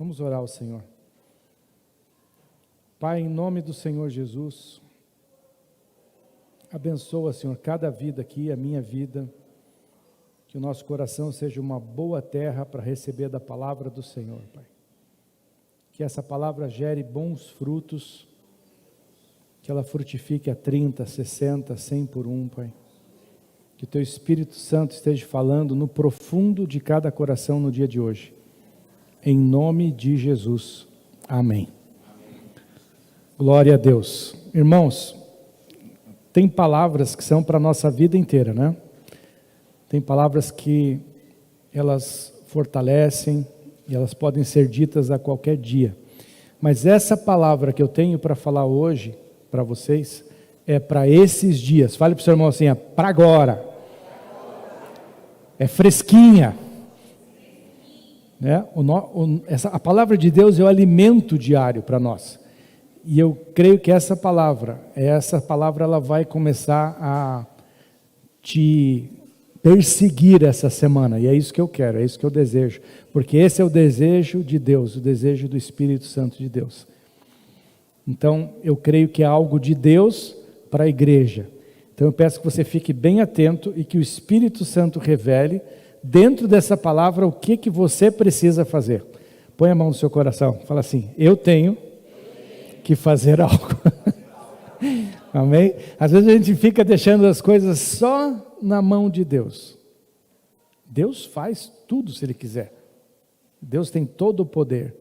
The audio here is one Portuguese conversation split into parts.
Vamos orar ao Senhor. Pai, em nome do Senhor Jesus, abençoa, Senhor, cada vida aqui, a minha vida, que o nosso coração seja uma boa terra para receber da palavra do Senhor, Pai. Que essa palavra gere bons frutos, que ela frutifique a 30, 60, 100 por um, Pai. Que o Teu Espírito Santo esteja falando no profundo de cada coração no dia de hoje. Em nome de Jesus. Amém. Glória a Deus. Irmãos, tem palavras que são para a nossa vida inteira, né? Tem palavras que elas fortalecem e elas podem ser ditas a qualquer dia. Mas essa palavra que eu tenho para falar hoje, para vocês, é para esses dias. Fale para o seu irmão assim, é para agora. É fresquinha. Né? A palavra de Deus é o alimento diário para nós. E eu creio que essa palavra ela vai começar a te perseguir essa semana. E é isso que eu quero, é isso que eu desejo. Porque esse é o desejo de Deus, o desejo do Espírito Santo de Deus. Então, eu creio que é algo de Deus para a igreja. Então, eu peço que você fique bem atento e que o Espírito Santo revele dentro dessa palavra o que você precisa fazer. Põe a mão no seu coração, fala assim, eu tenho que fazer algo. Amém? Às vezes a gente fica deixando as coisas só na mão de Deus. Deus faz tudo se Ele quiser. Deus tem todo o poder,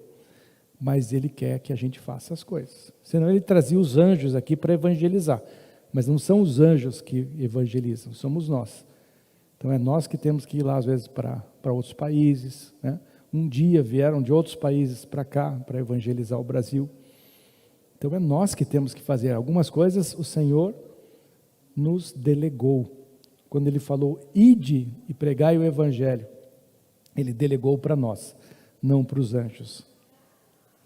mas Ele quer que a gente faça as coisas. Senão Ele trazia os anjos aqui para evangelizar, mas não são os anjos que evangelizam, somos nós. Então é nós que temos que ir lá às vezes para outros países, né? Um dia vieram de outros países para cá, para evangelizar o Brasil. Então é nós que temos que fazer. Algumas coisas o Senhor nos delegou. Quando Ele falou, ide e pregai o Evangelho, Ele delegou para nós, não para os anjos,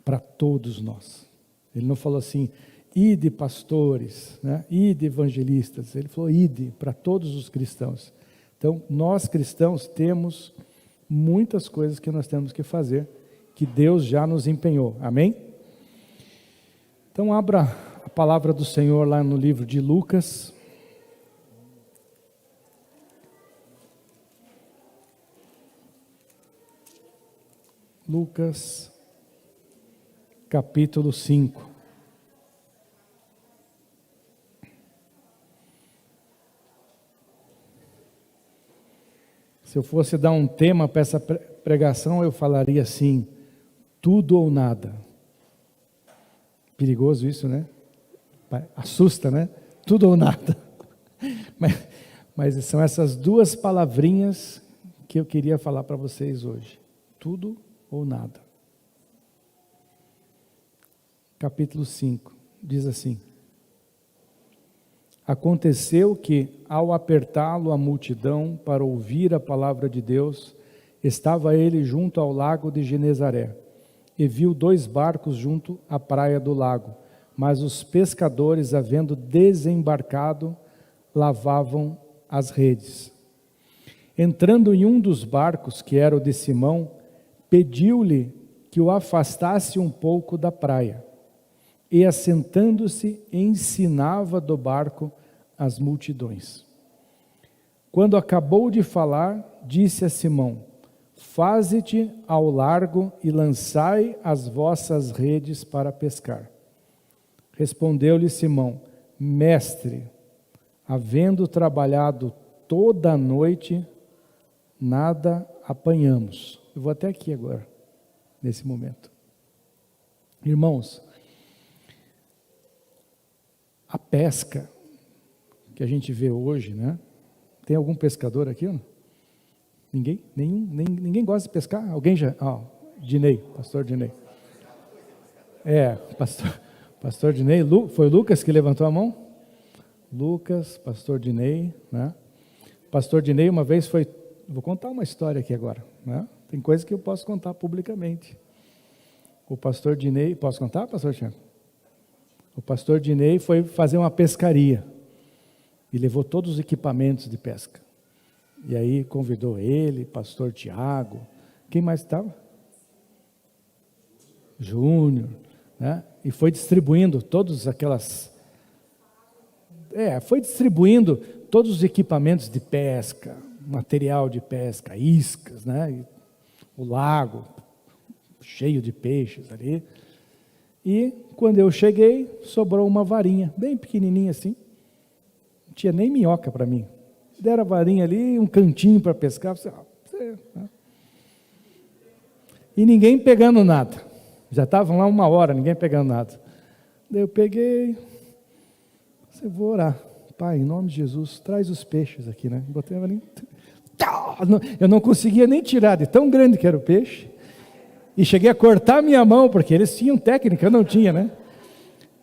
para todos nós. Ele não falou assim, ide pastores, né? Ide evangelistas. Ele falou, ide para todos os cristãos. Então, nós cristãos temos muitas coisas que nós temos que fazer, que Deus já nos empenhou. Amém? Então, abra a palavra do Senhor lá no livro de Lucas. Lucas, capítulo 5. Se eu fosse dar um tema para essa pregação, eu falaria assim, tudo ou nada. Perigoso isso, né? Assusta, né? Tudo ou nada. Mas são essas duas palavrinhas que eu queria falar para vocês hoje. Tudo ou nada. Capítulo 5, diz assim. Aconteceu que, ao apertá-lo a multidão para ouvir a palavra de Deus, estava ele junto ao lago de Genezaré, e viu 2 barcos junto à praia do lago, mas os pescadores, havendo desembarcado, lavavam as redes. Entrando em um dos barcos, que era o de Simão, pediu-lhe que o afastasse um pouco da praia. E assentando-se, ensinava do barco as multidões. Quando acabou de falar, disse a Simão, faze-te ao largo e lançai as vossas redes para pescar. Respondeu-lhe Simão, mestre, havendo trabalhado toda a noite, nada apanhamos. Eu vou até aqui agora, nesse momento. Irmãos, a pesca que a gente vê hoje, né? Tem algum pescador aqui? Não? Ninguém? Ninguém gosta de pescar? Alguém já? Dinei, pastor Dinei. Pastor Dinei. Foi Lucas que levantou a mão? Lucas, pastor Dinei, né? Pastor Dinei uma vez foi... Vou contar uma história aqui agora, né? Tem coisas que eu posso contar publicamente. O pastor Dinei... Posso contar, pastor Tiago? O pastor Dinei foi fazer uma pescaria e levou todos os equipamentos de pesca. E aí convidou ele, pastor Tiago, quem mais estava? Júnior, né? E foi distribuindo todos aquelas... foi distribuindo todos os equipamentos de pesca, material de pesca, iscas, né? E o lago cheio de peixes ali. E quando eu cheguei, sobrou uma varinha, bem pequenininha assim. Não tinha nem minhoca para mim. Deram a varinha ali, um cantinho para pescar. Né? E ninguém pegando nada. Já estavam lá 1 hora, ninguém pegando nada. Daí eu peguei, vou orar. Pai, em nome de Jesus, traz os peixes aqui, né? Botei a varinha. Eu não conseguia nem tirar, de tão grande que era o peixe. E cheguei a cortar a minha mão, porque eles tinham técnica, eu não tinha, né?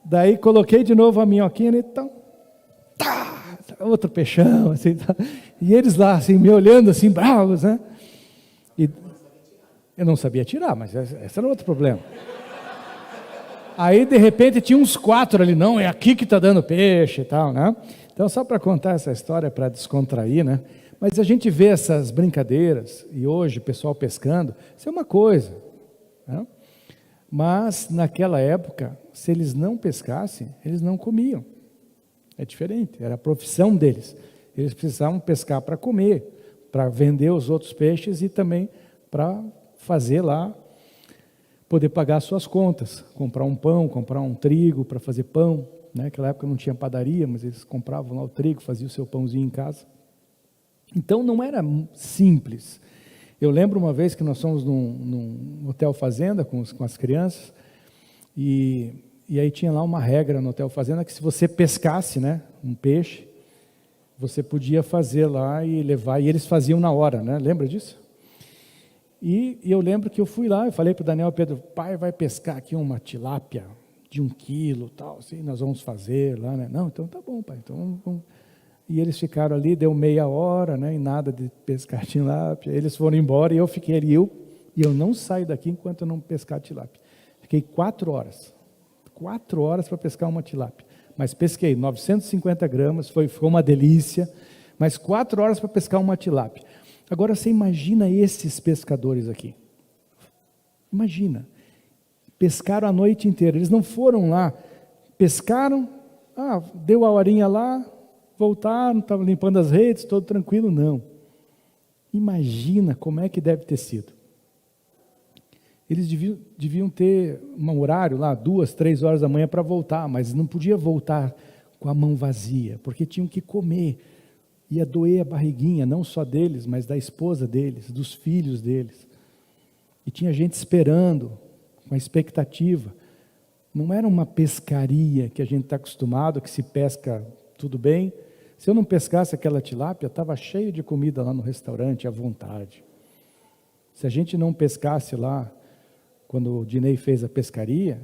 Daí coloquei de novo a minhoquinha, então, outro peixão, assim, e eles lá, assim, me olhando, assim, bravos, né? E eu não sabia tirar, mas esse era outro problema. Aí, de repente, tinha uns 4 ali, não, é aqui que está dando peixe e tal, né? Então, só para contar essa história, para descontrair, né? Mas a gente vê essas brincadeiras, e hoje o pessoal pescando, isso é uma coisa, né? Mas naquela época, se eles não pescassem, eles não comiam. É diferente, era a profissão deles. Eles precisavam pescar para comer, para vender os outros peixes e também para fazer lá, poder pagar suas contas, comprar um pão, comprar um trigo para fazer pão, né? Naquela época não tinha padaria, mas eles compravam lá o trigo, faziam o seu pãozinho em casa. Então não era simples. Eu lembro uma vez que nós fomos num hotel fazenda com as crianças, e aí tinha lá uma regra no hotel fazenda que se você pescasse, né, um peixe, você podia fazer lá e levar, e eles faziam na hora, né? Lembra disso? E eu lembro que eu fui lá, eu falei para o Daniel e Pedro, pai, vai pescar aqui uma tilápia de 1 quilo, tal, assim, nós vamos fazer lá, né? Não, então tá bom, pai, então vamos. E eles ficaram ali, deu meia hora, né, e nada de pescar tilápia. Eles foram embora e eu fiquei ali, e eu não saio daqui enquanto eu não pescar tilápia. Fiquei 4 horas. 4 horas para pescar uma tilápia. Mas pesquei 950 gramas, ficou uma delícia, mas 4 horas para pescar uma tilápia. Agora você imagina esses pescadores aqui. Imagina. Pescaram a noite inteira. Eles não foram lá, pescaram, deu a horinha lá, voltaram, estavam limpando as redes, todo tranquilo, não. Imagina como é que deve ter sido. Eles deviam ter um horário lá, 2, 3 horas da manhã para voltar, mas não podia voltar com a mão vazia, porque tinham que comer. Ia doer a barriguinha, não só deles, mas da esposa deles, dos filhos deles. E tinha gente esperando, com a expectativa. Não era uma pescaria que a gente está acostumado, que se pesca tudo bem. Se eu não pescasse aquela tilápia, estava cheio de comida lá no restaurante, à vontade. Se a gente não pescasse lá, quando o Dinei fez a pescaria,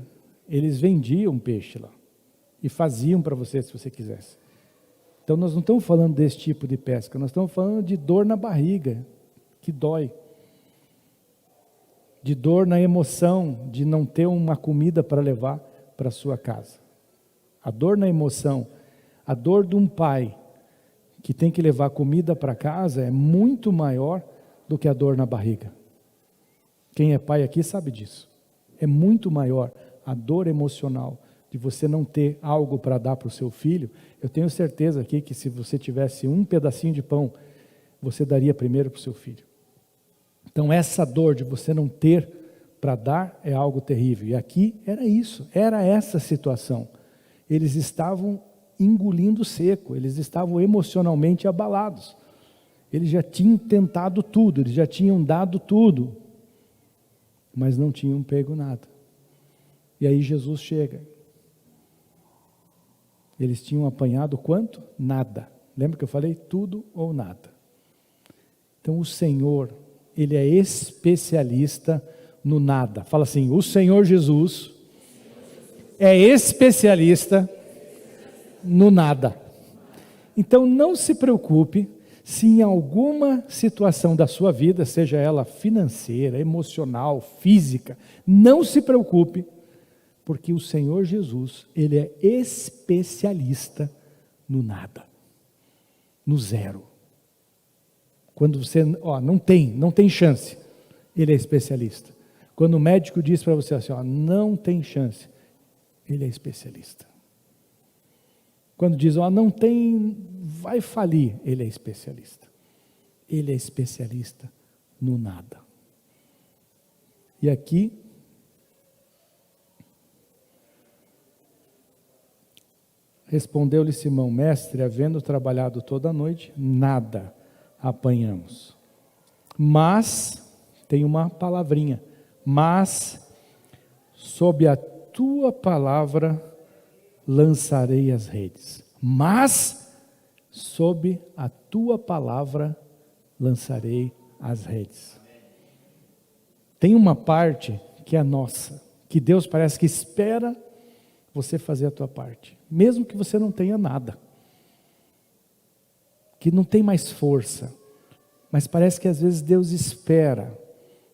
eles vendiam peixe lá. E faziam para você, se você quisesse. Então, nós não estamos falando desse tipo de pesca, nós estamos falando de dor na barriga, que dói. De dor na emoção, de não ter uma comida para levar para a sua casa. A dor na emoção, a dor de um pai que tem que levar comida para casa é muito maior do que a dor na barriga. Quem é pai aqui sabe disso. É muito maior a dor emocional de você não ter algo para dar para o seu filho. Eu tenho certeza aqui que se você tivesse um pedacinho de pão, você daria primeiro para o seu filho. Então essa dor de você não ter para dar é algo terrível. E aqui era isso, era essa situação. Eles estavam engolindo seco, eles estavam emocionalmente abalados. Eles já tinham tentado tudo, eles já tinham dado tudo, mas não tinham pego nada. E aí Jesus chega. Eles tinham apanhado quanto? Nada. Lembra que eu falei? Tudo ou nada. Então o Senhor, Ele é especialista no nada. Fala assim, o Senhor Jesus é especialista no nada. Então não se preocupe se em alguma situação da sua vida, seja ela financeira, emocional, física, não se preocupe, porque o Senhor Jesus, Ele é especialista no nada, no zero. Quando você, não tem chance, Ele é especialista. Quando o médico diz para você assim, ó, não tem chance, ele é especialista. Quando diz, ó, não tem, vai falir, ele é especialista. Ele é especialista no nada. E aqui, respondeu-lhe Simão, mestre, havendo trabalhado toda a noite, nada apanhamos. Mas, tem uma palavrinha, mas, sob a tua palavra, lançarei as redes. Mas, sob a tua palavra, lançarei as redes. Tem uma parte que é nossa, que Deus parece que espera você fazer a tua parte, mesmo que você não tenha nada, que não tem mais força, mas parece que às vezes Deus espera.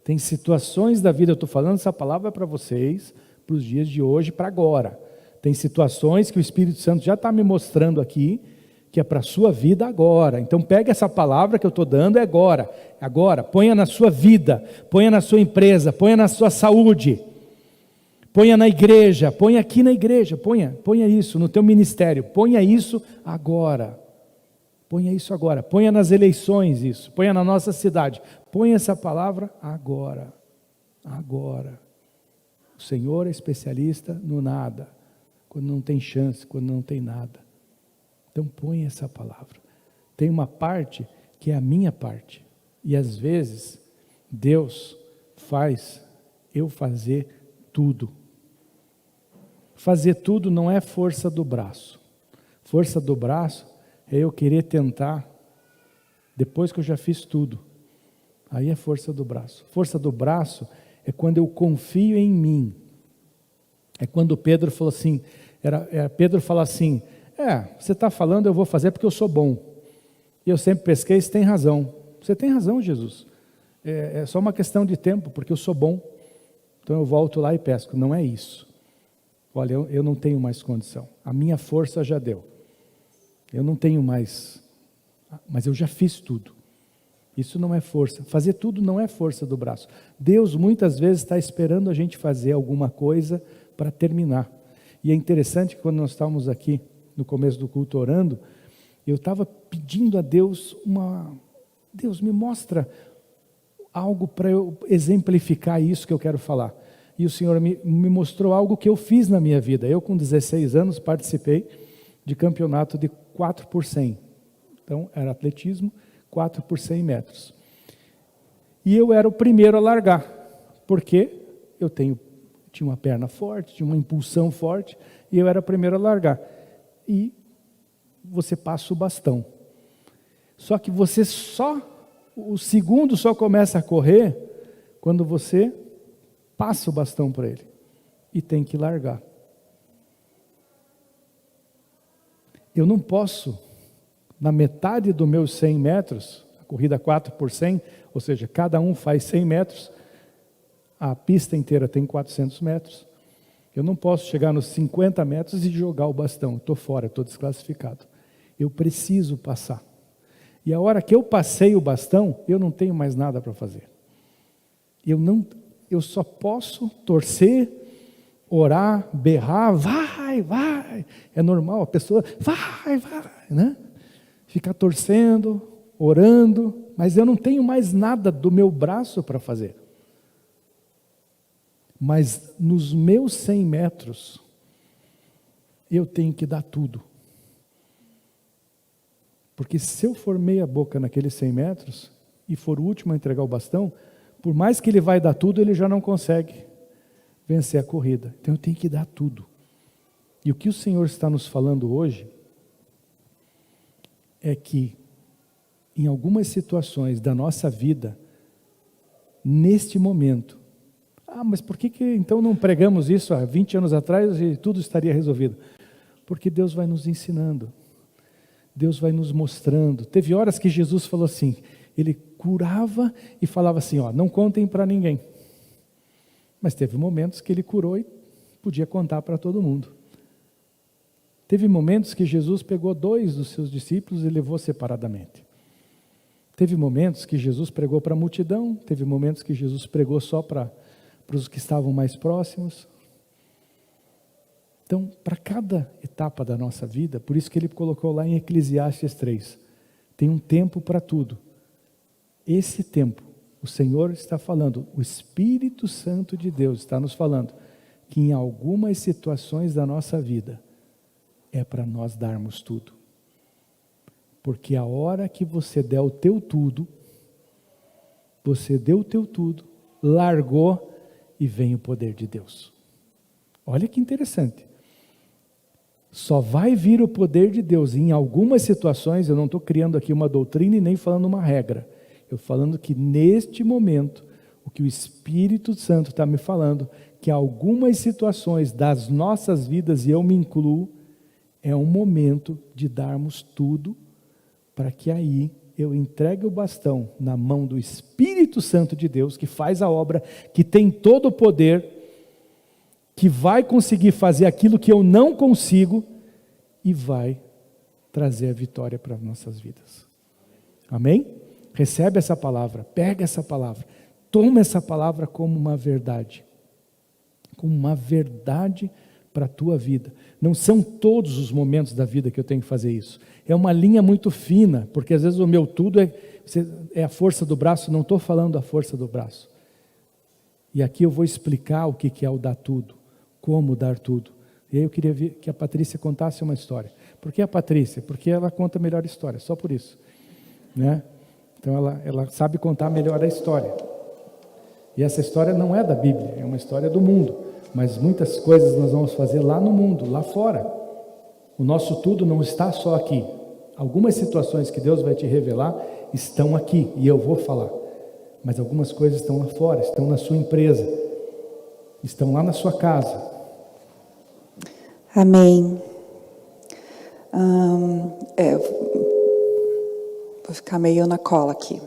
Tem situações da vida, eu estou falando essa palavra para vocês, para os dias de hoje, para agora. Tem situações que o Espírito Santo já está me mostrando aqui, que é para a sua vida agora. Então pega essa palavra que eu estou dando, é agora, ponha na sua vida, ponha na sua empresa, ponha na sua saúde, ponha na igreja, ponha aqui na igreja, ponha isso no teu ministério, ponha isso agora, ponha nas eleições isso, ponha na nossa cidade, ponha essa palavra agora. O Senhor é especialista no nada, quando não tem chance, quando não tem nada. Então põe essa palavra. Tem uma parte que é a minha parte. E às vezes, Deus faz eu fazer tudo. Fazer tudo não é força do braço. Força do braço é eu querer tentar, depois que eu já fiz tudo. Aí é força do braço. Força do braço é quando eu confio em mim. É quando Pedro falou assim, Pedro fala assim, você está falando, eu vou fazer porque eu sou bom. E eu sempre pesquei, você tem razão. Você tem razão, Jesus. É só uma questão de tempo, porque eu sou bom. Então eu volto lá e pesco. Não é isso. Olha, eu não tenho mais condição. A minha força já deu. Eu não tenho mais, mas eu já fiz tudo. Isso não é força. Fazer tudo não é força do braço. Deus muitas vezes está esperando a gente fazer alguma coisa para terminar. E é interessante que quando nós estávamos aqui no começo do culto orando, eu estava pedindo a Deus Deus me mostra algo para eu exemplificar isso que eu quero falar. E o Senhor me mostrou algo que eu fiz na minha vida. Eu com 16 anos participei de campeonato de 4 por 100. Então era atletismo, 4 por 100 metros. E eu era o primeiro a largar, porque eu tinha uma perna forte, tinha uma impulsão forte, e eu era o primeiro a largar. E você passa o bastão. Só que o segundo só começa a correr quando você passa o bastão para ele. E tem que largar. Eu não posso, na metade dos meus 100 metros, a corrida 4 por 100, ou seja, cada um faz 100 metros, a pista inteira tem 400 metros, eu não posso chegar nos 50 metros e jogar o bastão, estou fora, estou desclassificado. Eu preciso passar. E a hora que eu passei o bastão, eu não tenho mais nada para fazer. Eu só posso torcer, orar, berrar, vai. É normal, a pessoa, vai, né? Ficar torcendo, orando, mas eu não tenho mais nada do meu braço para fazer. Mas nos meus 100 metros, eu tenho que dar tudo. Porque se eu for meia boca naqueles 100 metros, e for o último a entregar o bastão, por mais que ele vai dar tudo, ele já não consegue vencer a corrida. Então eu tenho que dar tudo. E o que o Senhor está nos falando hoje, é que em algumas situações da nossa vida, neste momento, mas por que então não pregamos isso há 20 anos atrás e tudo estaria resolvido? Porque Deus vai nos ensinando, Deus vai nos mostrando. Teve horas que Jesus falou assim, Ele curava e falava assim, não contem para ninguém. Mas teve momentos que Ele curou e podia contar para todo mundo. Teve momentos que Jesus pegou 2 dos seus discípulos e levou separadamente. Teve momentos que Jesus pregou para a multidão, teve momentos que Jesus pregou só para para os que estavam mais próximos. Então, para cada etapa da nossa vida, por isso que ele colocou lá em Eclesiastes 3, tem um tempo para tudo. Esse tempo, o Senhor está falando, o Espírito Santo de Deus está nos falando, que em algumas situações da nossa vida, é para nós darmos tudo. Porque a hora que você der o teu tudo, você deu o teu tudo, largou e vem o poder de Deus. Olha que interessante. Só vai vir o poder de Deus em algumas situações, eu não estou criando aqui uma doutrina e nem falando uma regra. Eu falando que neste momento, o que o Espírito Santo está me falando, que algumas situações das nossas vidas, e eu me incluo, é um momento de darmos tudo, para que aí eu entregue o bastão na mão do Espírito Santo de Deus, que faz a obra, que tem todo o poder, que vai conseguir fazer aquilo que eu não consigo, e vai trazer a vitória para as nossas vidas. Amém? Recebe essa palavra, pega essa palavra, toma essa palavra como uma verdade para a tua vida. Não são todos os momentos da vida que eu tenho que fazer isso. É uma linha muito fina, porque às vezes o meu tudo é a força do braço, não estou falando a força do braço. E aqui eu vou explicar o que é o dar tudo, como dar tudo. E aí eu queria que a Patrícia contasse uma história. Por que a Patrícia? Porque ela conta a melhor história, só por isso. Né? Então ela sabe contar melhor a história. E essa história não é da Bíblia, é uma história do mundo. Mas muitas coisas nós vamos fazer lá no mundo, lá fora. O nosso tudo não está só aqui. Algumas situações que Deus vai te revelar estão aqui, e eu vou falar. Mas algumas coisas estão lá fora, estão na sua empresa, estão lá na sua casa. Amém. Vou ficar meio na cola aqui.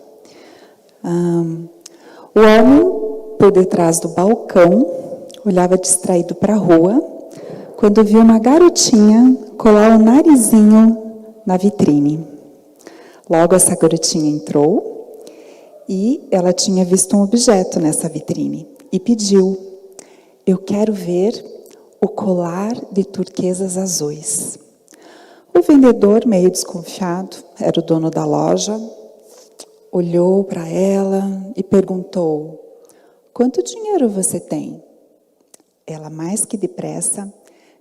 O homem, por detrás do balcão, olhava distraído para a rua, quando viu uma garotinha colar o narizinho na vitrine. Logo essa garotinha entrou e ela tinha visto um objeto nessa vitrine e pediu: eu quero ver o colar de turquesas azuis. O vendedor, meio desconfiado, era o dono da loja, olhou para ela e perguntou: quanto dinheiro você tem? Ela, mais que depressa,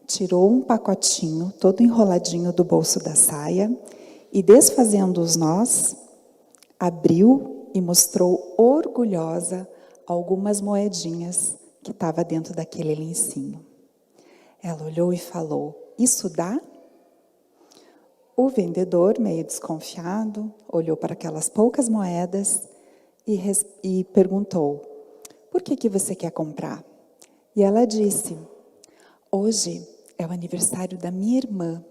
tirou um pacotinho todo enroladinho do bolso da saia e, desfazendo os nós, abriu e mostrou orgulhosa algumas moedinhas que estava dentro daquele lencinho. Ela olhou e falou: isso dá? O vendedor, meio desconfiado, olhou para aquelas poucas moedas e perguntou: por que você quer comprar? E ela disse: hoje é o aniversário da minha irmã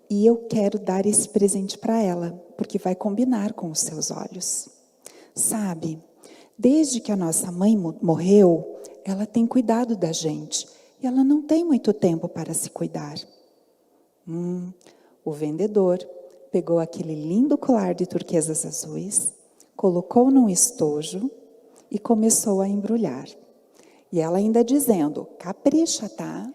e eu quero dar esse presente para ela, porque vai combinar com os seus olhos. Sabe, desde que a nossa mãe morreu, ela tem cuidado da gente e ela não tem muito tempo para se cuidar. O vendedor pegou aquele lindo colar de turquesas azuis, colocou num estojo e começou a embrulhar. E ela ainda dizendo: capricha, tá?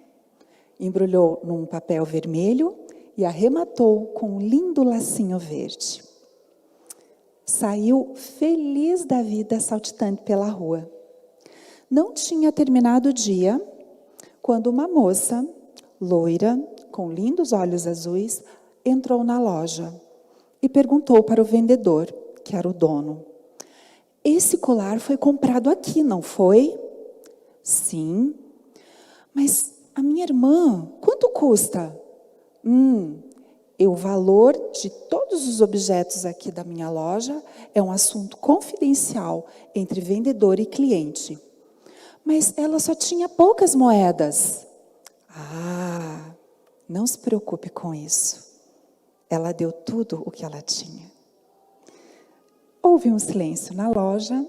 Embrulhou num papel vermelho e arrematou com um lindo lacinho verde. Saiu feliz da vida saltitando pela rua. Não tinha terminado o dia quando uma moça, loira, com lindos olhos azuis, entrou na loja e perguntou para o vendedor, que era o dono: esse colar foi comprado aqui, não foi? Sim. Mas a minha irmã, quanto custa? O valor de todos os objetos aqui da minha loja é um assunto confidencial entre vendedor e cliente. Mas ela só tinha poucas moedas. Não se preocupe com isso. Ela deu tudo o que ela tinha. Houve um silêncio na loja.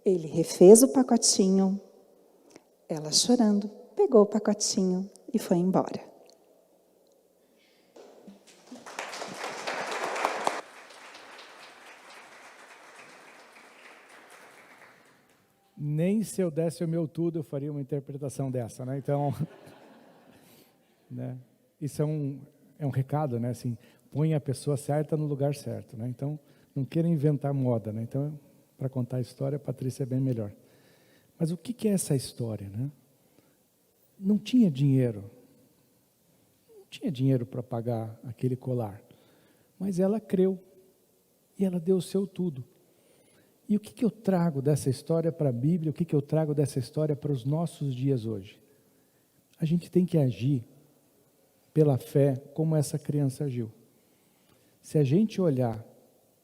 Ele refez o pacotinho. Ela, chorando, pegou o pacotinho e foi embora. Nem se eu desse o meu tudo, eu faria uma interpretação dessa, né? Então, né? Isso é um recado, né? Assim, põe a pessoa certa no lugar certo, né? Então, não queira inventar moda, né? Então, para contar a história, a Patrícia é bem melhor. Mas o que é essa história, né? Não tinha dinheiro. Não tinha dinheiro para pagar aquele colar. Mas ela creu. E ela deu o seu tudo. E o que eu trago dessa história para a Bíblia? O que eu trago dessa história para os nossos dias hoje? A gente tem que agir pela fé como essa criança agiu. Se a gente olhar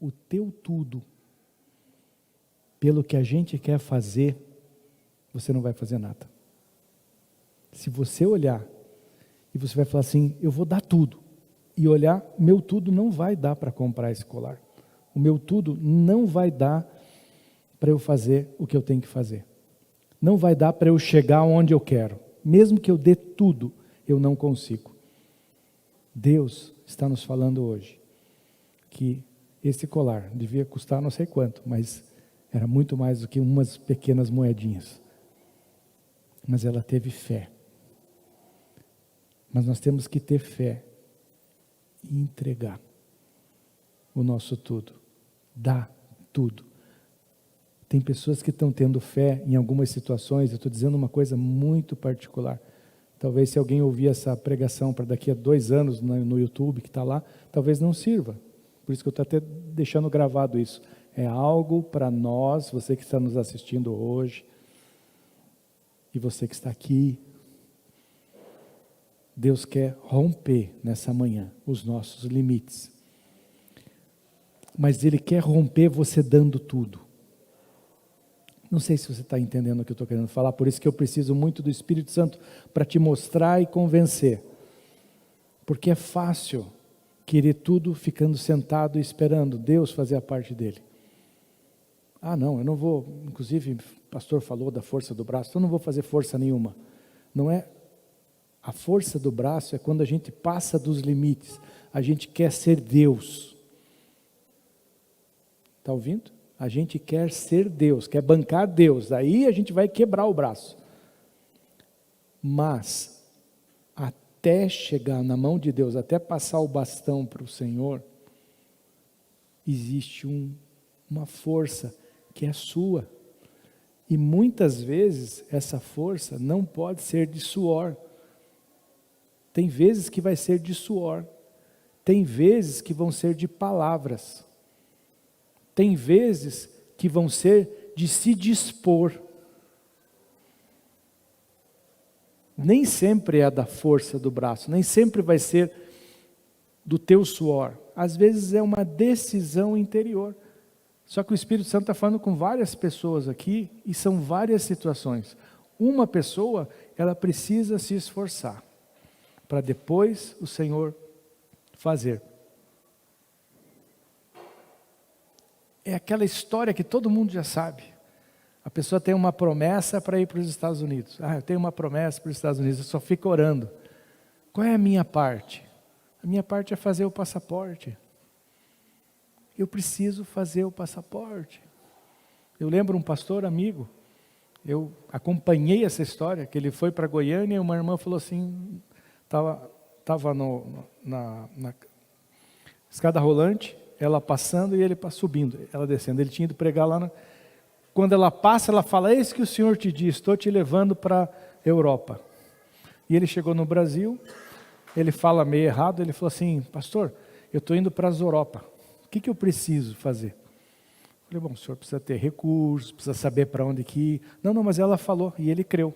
o teu tudo pelo que a gente quer fazer, você não vai fazer nada. Se você olhar e você vai falar assim, eu vou dar tudo, e olhar, meu tudo não vai dar para comprar esse colar. O meu tudo não vai dar para eu fazer o que eu tenho que fazer. Não vai dar para eu chegar onde eu quero. Mesmo que eu dê tudo, eu não consigo. Deus está nos falando hoje que esse colar devia custar não sei quanto, mas era muito mais do que umas pequenas moedinhas. Mas ela teve fé. Mas nós temos que ter fé e entregar o nosso tudo. Dar tudo. Tem pessoas que estão tendo fé em algumas situações, eu estou dizendo uma coisa muito particular. Talvez se alguém ouvir essa pregação para daqui a 2 anos no YouTube, que está lá, talvez não sirva. Por isso que eu estou até deixando gravado isso. É algo para nós, você que está nos assistindo hoje, e você que está aqui. Deus quer romper nessa manhã os nossos limites. Mas Ele quer romper você dando tudo. Não sei se você está entendendo o que eu estou querendo falar, por isso que eu preciso muito do Espírito Santo para te mostrar e convencer. Porque é fácil querer tudo ficando sentado e esperando Deus fazer a parte dele. Ah, não, eu não vou, inclusive o pastor falou da força do braço, então eu não vou fazer força nenhuma. Não é, a força do braço é quando a gente passa dos limites, a gente quer ser Deus. Está ouvindo? A gente quer ser Deus, quer bancar Deus, aí a gente vai quebrar o braço. Mas, até chegar na mão de Deus, até passar o bastão para o Senhor, existe uma força que é sua. E muitas vezes essa força não pode ser de suor. Tem vezes que vai ser de suor. Tem vezes que vão ser de palavras. Tem vezes que vão ser de se dispor. Nem sempre é da força do braço, nem sempre vai ser do teu suor. Às vezes é uma decisão interior. Só que o Espírito Santo está falando com várias pessoas aqui, e são várias situações. Uma pessoa, ela precisa se esforçar, para depois o Senhor fazer. É aquela história que todo mundo já sabe. A pessoa tem uma promessa para ir para os Estados Unidos. Ah, eu tenho uma promessa para os Estados Unidos, eu só fico orando. Qual é a minha parte? A minha parte é fazer o passaporte. Eu preciso fazer o passaporte. Eu lembro um pastor amigo, eu acompanhei essa história, que ele foi para Goiânia e uma irmã falou assim, estava na escada rolante, ela passando e ele subindo, ela descendo. Ele tinha ido pregar lá. Quando ela passa, ela fala, eis que o Senhor te diz, estou te levando para a Europa. E ele chegou no Brasil, ele fala meio errado, ele falou assim, pastor, eu estou indo para a Europa, o que eu preciso fazer? Eu falei, bom, o senhor precisa ter recursos, precisa saber para onde que ir. Não, mas ela falou, e ele creu.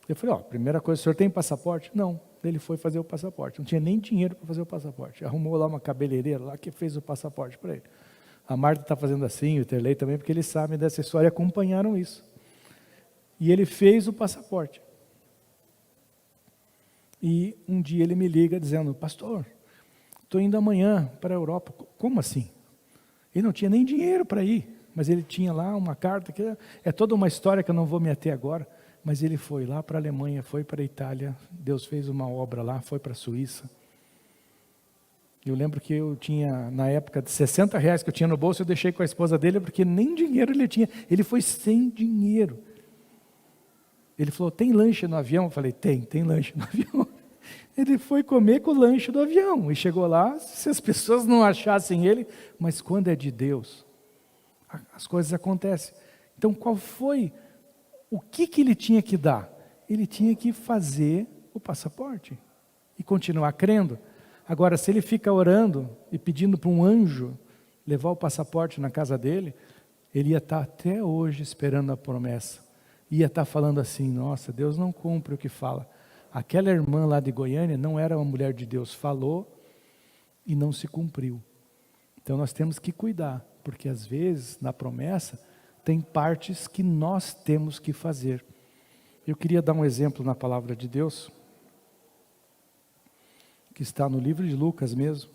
Eu falei, primeira coisa, o senhor tem passaporte? Não. Ele foi fazer o passaporte, não tinha nem dinheiro para fazer o passaporte, arrumou lá uma cabeleireira lá que fez o passaporte para ele. A Marta está fazendo assim, o Terlei também, porque eles sabem dessa história e acompanharam isso. E ele fez o passaporte. E um dia ele me liga dizendo, pastor, estou indo amanhã para a Europa. Como assim? Ele não tinha nem dinheiro para ir, mas ele tinha lá uma carta, que é toda uma história que eu não vou me ater agora. Mas ele foi lá para a Alemanha, foi para a Itália, Deus fez uma obra lá, foi para a Suíça. Eu lembro que eu tinha, na época, de R$60 que eu tinha no bolso, eu deixei com a esposa dele, porque nem dinheiro ele tinha. Ele foi sem dinheiro. Ele falou, tem lanche no avião? Eu falei, tem lanche no avião. Ele foi comer com o lanche do avião, e chegou lá, se as pessoas não achassem ele, mas quando é de Deus, as coisas acontecem. Então o que ele tinha que dar? Ele tinha que fazer o passaporte, e continuar crendo. Agora, se ele fica orando, e pedindo para um anjo, levar o passaporte na casa dele, ele ia estar até hoje esperando a promessa, ia estar falando assim, nossa, Deus não cumpre o que fala. Aquela irmã lá de Goiânia não era uma mulher de Deus, falou e não se cumpriu. Então nós temos que cuidar, porque às vezes na promessa tem partes que nós temos que fazer. Eu queria dar um exemplo na palavra de Deus, que está no livro de Lucas mesmo.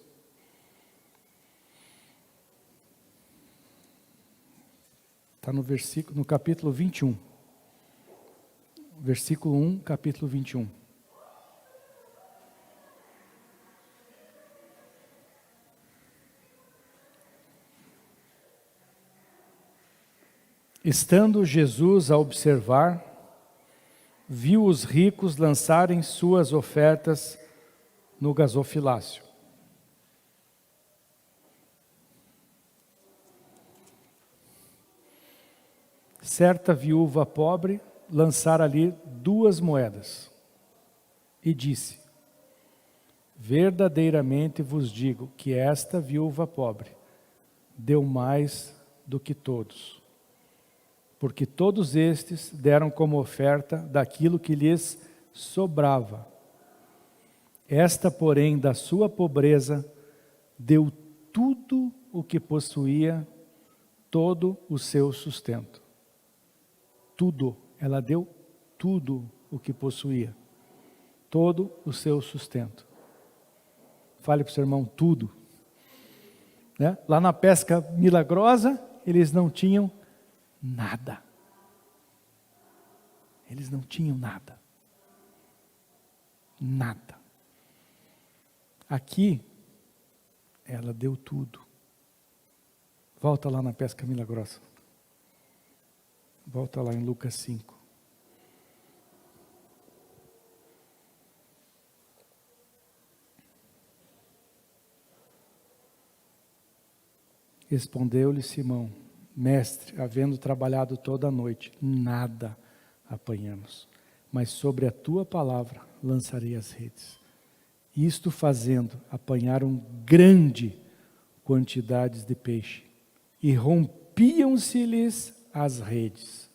Está no capítulo 21. Versículo 1, capítulo 21. Estando Jesus a observar, viu os ricos lançarem suas ofertas no gasofilácio. Certa viúva pobre lançara ali 2 moedas e disse, verdadeiramente vos digo que esta viúva pobre deu mais do que todos, porque todos estes deram como oferta daquilo que lhes sobrava. Esta, porém, da sua pobreza, deu tudo o que possuía, todo o seu sustento. Tudo, ela deu tudo o que possuía, todo o seu sustento. Fale para o seu irmão, tudo. Né? Lá na pesca milagrosa, eles não tinham nada. Eles não tinham nada. Nada. Aqui, ela deu tudo. Volta lá na pesca milagrosa. Volta lá em Lucas 5. Respondeu-lhe Simão, mestre, havendo trabalhado toda a noite, nada apanhamos, mas sobre a tua palavra lançarei as redes. Isto fazendo, apanharam grande quantidades de peixe, e rompiam-se-lhes as redes.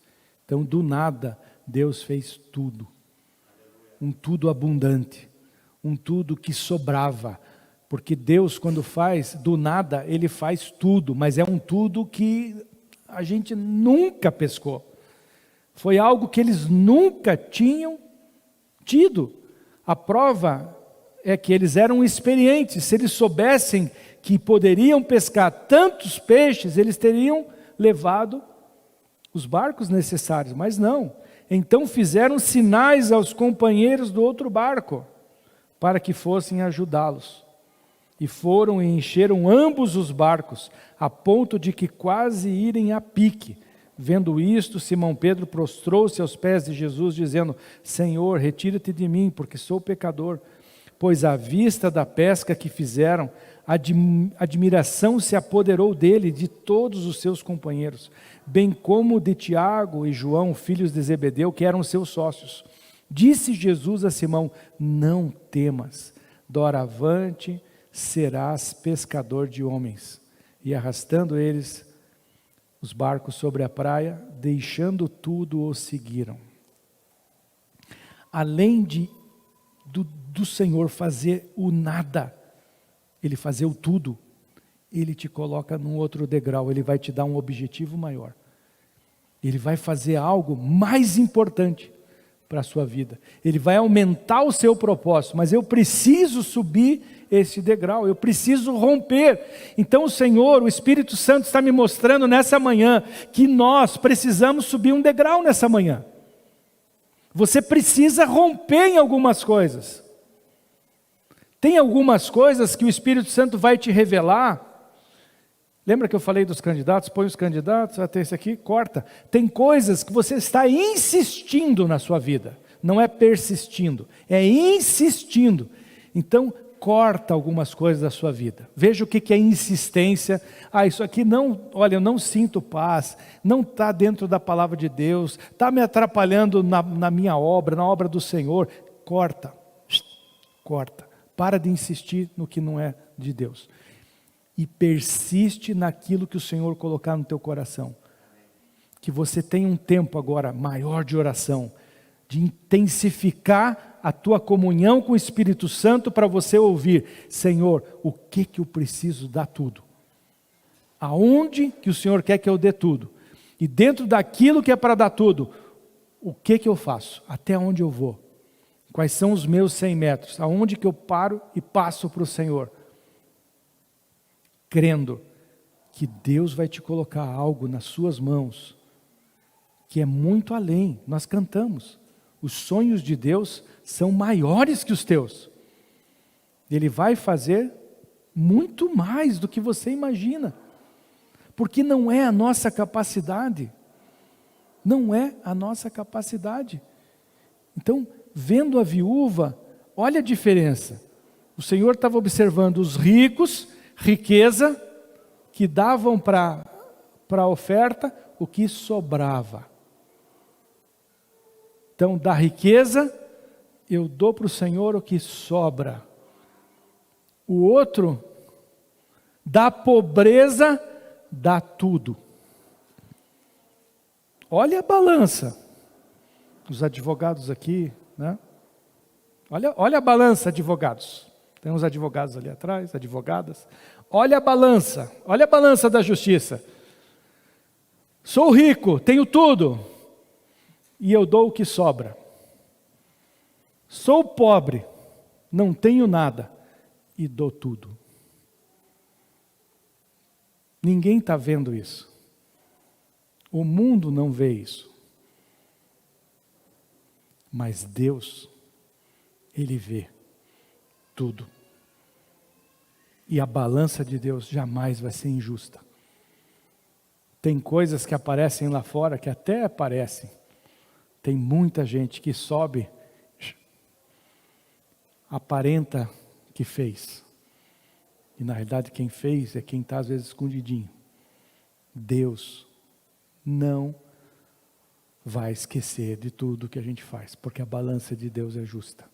Então, do nada, Deus fez tudo. Um tudo abundante, um tudo que sobrava. Porque Deus, quando faz do nada, Ele faz tudo, mas é um tudo que a gente nunca pescou. Foi algo que eles nunca tinham tido. A prova é que eles eram experientes. Se eles soubessem que poderiam pescar tantos peixes, eles teriam levado os barcos necessários, mas não. Então fizeram sinais aos companheiros do outro barco, para que fossem ajudá-los. E foram e encheram ambos os barcos, a ponto de que quase irem a pique. Vendo isto, Simão Pedro prostrou-se aos pés de Jesus, dizendo, Senhor, retira-te de mim, porque sou pecador. Pois à vista da pesca que fizeram, admiração se apoderou dele e de todos os seus companheiros, bem como de Tiago e João, filhos de Zebedeu, que eram seus sócios. Disse Jesus a Simão, não temas, doravante serás pescador de homens. E arrastando eles os barcos sobre a praia, deixando tudo, o seguiram. Além do Senhor fazer o nada, Ele fazer o tudo, Ele te coloca num outro degrau, Ele vai te dar um objetivo maior. Ele vai fazer algo mais importante para a sua vida. Ele vai aumentar o seu propósito, mas eu preciso subir esse degrau, eu preciso romper. Então o Senhor, o Espírito Santo está me mostrando nessa manhã, que nós precisamos subir um degrau nessa manhã. Você precisa romper em algumas coisas. Tem algumas coisas que o Espírito Santo vai te revelar, Lembra que eu falei dos candidatos? Põe os candidatos, até esse aqui, corta. Tem coisas que você está insistindo na sua vida. Não é persistindo, é insistindo. Então, corta algumas coisas da sua vida. Veja o que é insistência. Isso aqui não, olha, eu não sinto paz, não está dentro da palavra de Deus, está me atrapalhando na minha obra, na obra do Senhor. Corta, corta. Para de insistir no que não é de Deus. E persiste naquilo que o Senhor colocar no teu coração. Que você tenha um tempo agora maior de oração, de intensificar a tua comunhão com o Espírito Santo para você ouvir, Senhor, o que eu preciso dar tudo? Aonde que o Senhor quer que eu dê tudo? E dentro daquilo que é para dar tudo, o que eu faço? Até onde eu vou? Quais são os meus 100 metros? Aonde que eu paro e passo para o Senhor? Crendo que Deus vai te colocar algo nas suas mãos, que é muito além. Nós cantamos, os sonhos de Deus são maiores que os teus. Ele vai fazer muito mais do que você imagina, porque não é a nossa capacidade, não é a nossa capacidade. Então, vendo a viúva, olha a diferença. O Senhor estava observando os ricos, riqueza, que davam para a oferta o que sobrava. Então, da riqueza, eu dou para o Senhor o que sobra. O outro, da pobreza, dá tudo. Olha a balança. Os advogados aqui, né? Olha a balança, advogados. Tem uns advogados ali atrás, advogadas. Olha a balança da justiça. Sou rico, tenho tudo, e eu dou o que sobra. Sou pobre, não tenho nada, e dou tudo. Ninguém está vendo isso. O mundo não vê isso. Mas Deus, Ele vê tudo. E a balança de Deus jamais vai ser injusta. Tem coisas que aparecem lá fora, que até aparecem. Tem muita gente que sobe, aparenta que fez. E na realidade quem fez é quem está às vezes escondidinho. Deus não vai esquecer de tudo que a gente faz, porque a balança de Deus é justa.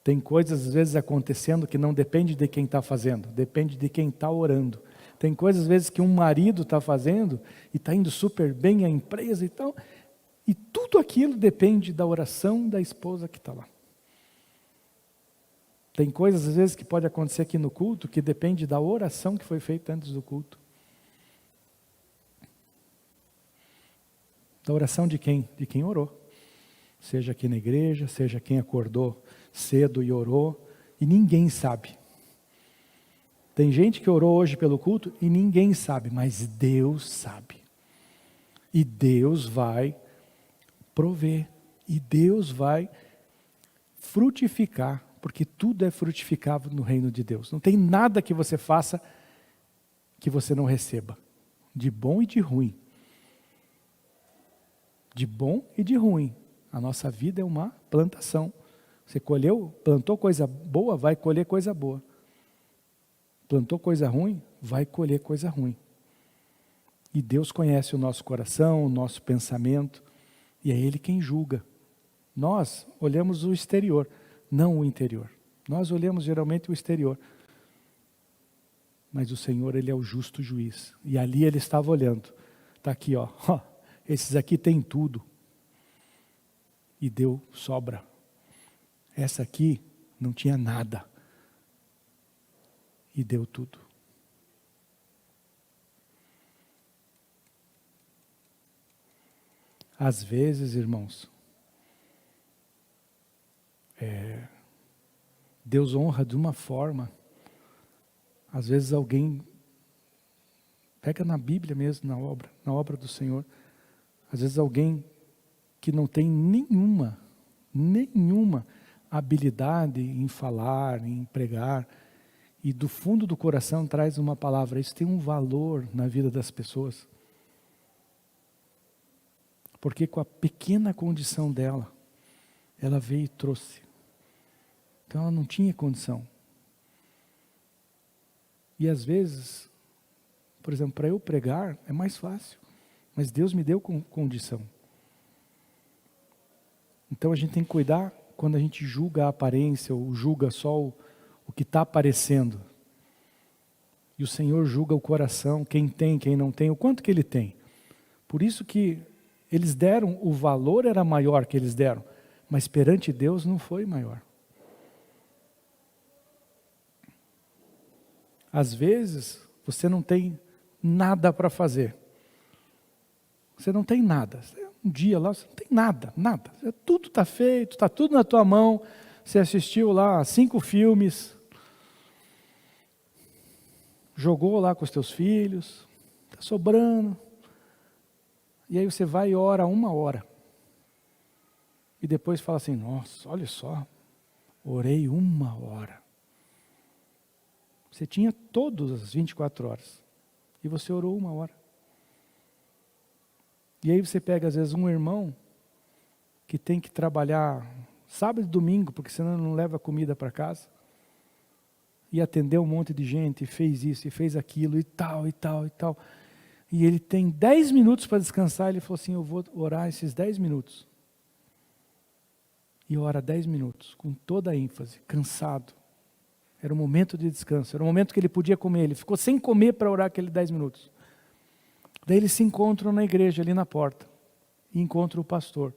Tem coisas às vezes acontecendo que não depende de quem está fazendo, depende de quem está orando. Tem coisas às vezes que um marido está fazendo e está indo super bem a empresa e tal, e tudo aquilo depende da oração da esposa que está lá. Tem coisas às vezes que pode acontecer aqui no culto que depende da oração que foi feita antes do culto. Da oração de quem? De quem orou. Seja aqui na igreja, seja quem acordou cedo e orou, e ninguém sabe. Tem gente que orou hoje pelo culto e ninguém sabe, mas Deus sabe. E Deus vai prover, e Deus vai frutificar, porque tudo é frutificável no reino de Deus. Não tem nada que você faça que você não receba, de bom e de ruim. De bom e de ruim. A nossa vida é uma plantação. Você plantou coisa boa, vai colher coisa boa. Plantou coisa ruim, vai colher coisa ruim. E Deus conhece o nosso coração, o nosso pensamento, e é Ele quem julga. Nós olhamos o exterior, não o interior. Nós olhamos geralmente o exterior. Mas o Senhor, Ele é o justo juiz. E ali Ele estava olhando. Está aqui, ó. Esses aqui têm tudo. E deu sobra. Essa aqui não tinha nada. E deu tudo. Às vezes, irmãos, Deus honra de uma forma. Às vezes alguém pega na Bíblia mesmo, na obra do Senhor. Às vezes alguém que não tem nenhuma habilidade em falar, em pregar, e do fundo do coração traz uma palavra. Isso tem um valor na vida das pessoas. Porque com a pequena condição dela, ela veio e trouxe. Então ela não tinha condição. E às vezes, por exemplo, para eu pregar é mais fácil. Mas Deus me deu condição. Então a gente tem que cuidar quando a gente julga a aparência, ou julga só o que está aparecendo. E o Senhor julga o coração, quem tem, quem não tem, o quanto que ele tem. Por isso que eles deram, o valor era maior que eles deram, mas perante Deus não foi maior. Às vezes, você não tem nada para fazer. Você não tem nada. Um dia lá, você não tem nada. Tudo está feito, está tudo na tua mão. Você assistiu lá 5 filmes. Jogou lá com os teus filhos. Está sobrando. E aí você vai e ora 1 hora. E depois fala assim, nossa, olha só. Orei 1 hora. Você tinha todas as 24 horas. E você orou 1 hora. E aí você pega às vezes um irmão que tem que trabalhar sábado e domingo, porque senão não leva comida para casa. E atendeu um monte de gente, e fez isso, e fez aquilo, e tal, e tal, e tal. E ele tem 10 minutos para descansar, ele falou assim, eu vou orar esses 10 minutos. E ora 10 minutos, com toda a ênfase, cansado. Era um momento de descanso, era um momento que ele podia comer, ele ficou sem comer para orar aqueles 10 minutos. Daí eles se encontram na igreja, ali na porta, e encontram o pastor.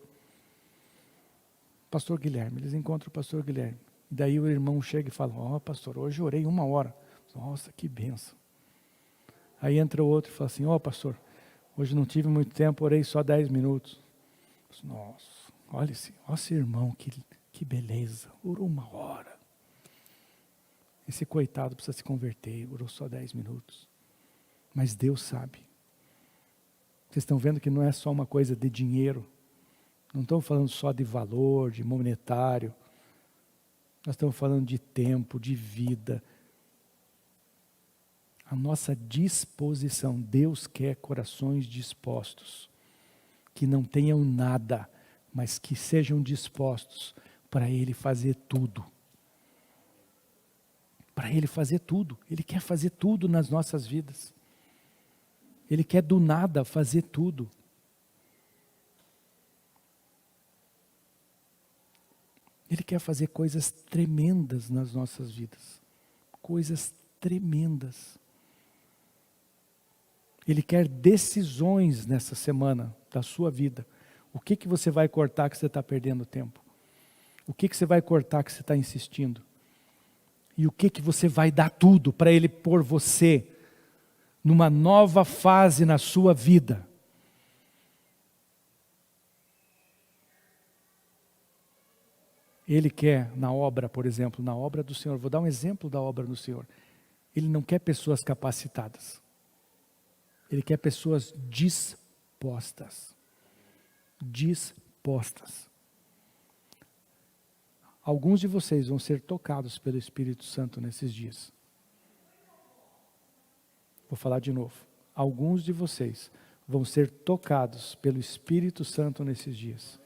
Pastor Guilherme, eles encontram o pastor Guilherme. E daí o irmão chega e fala, ó pastor, hoje eu orei 1 hora. Nossa, que benção. Aí entra o outro e fala assim, ó pastor, hoje não tive muito tempo, orei só 10 minutos. Nossa, olha esse irmão, que beleza, orou 1 hora. Esse coitado precisa se converter, orou só 10 minutos. Mas Deus sabe. Vocês estão vendo que não é só uma coisa de dinheiro. Não estamos falando só de valor, de monetário. Nós estamos falando de tempo, de vida. A nossa disposição. Deus quer corações dispostos. Que não tenham nada, mas que sejam dispostos para Ele fazer tudo. Para Ele fazer tudo. Ele quer fazer tudo nas nossas vidas. Ele quer do nada fazer tudo. Ele quer fazer coisas tremendas nas nossas vidas. Coisas tremendas. Ele quer decisões nessa semana da sua vida. O que você vai cortar que você está perdendo tempo? O que você vai cortar que você está insistindo? E o que você vai dar tudo para Ele pôr você numa nova fase na sua vida? Ele quer na obra, por exemplo, na obra do Senhor, vou dar um exemplo da obra do Senhor. Ele não quer pessoas capacitadas. Ele quer pessoas dispostas. Dispostas. Alguns de vocês vão ser tocados pelo Espírito Santo nesses dias. Vou falar de novo. Alguns de vocês vão ser tocados pelo Espírito Santo nesses dias.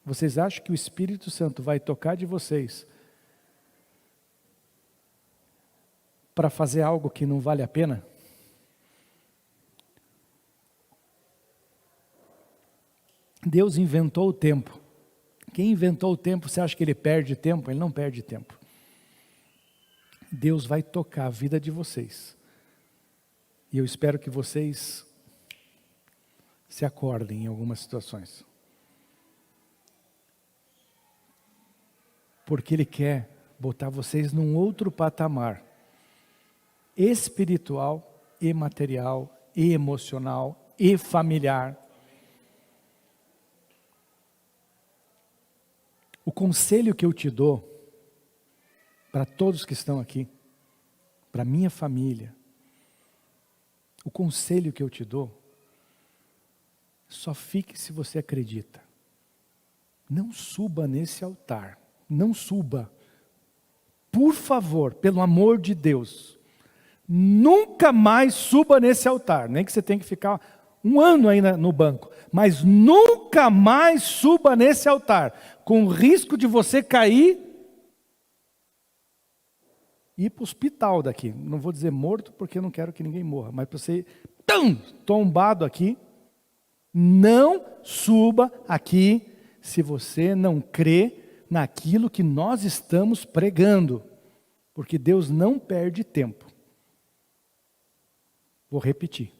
Vocês acham que o Espírito Santo vai tocar de vocês para fazer algo que não vale a pena? Deus inventou o tempo. Quem inventou o tempo, você acha que ele perde tempo? Ele não perde tempo. Deus vai tocar a vida de vocês. E eu espero que vocês se acordem em algumas situações. Porque Ele quer botar vocês num outro patamar. Espiritual, e material, e emocional, e familiar. O conselho que eu te dou, para todos que estão aqui, para minha família, o conselho que eu te dou, só fique se você acredita. Não suba nesse altar, não suba. por favor, pelo amor de Deus, nunca mais suba nesse altar, nem que você tenha que ficar um ano aí no banco, mas nunca mais suba nesse altar, com o risco de você cair e ir para o hospital daqui. Não vou dizer morto, porque eu não quero que ninguém morra, mas para você ir tombado aqui, não suba aqui se você não crê naquilo que nós estamos pregando, porque Deus não perde tempo. Vou repetir.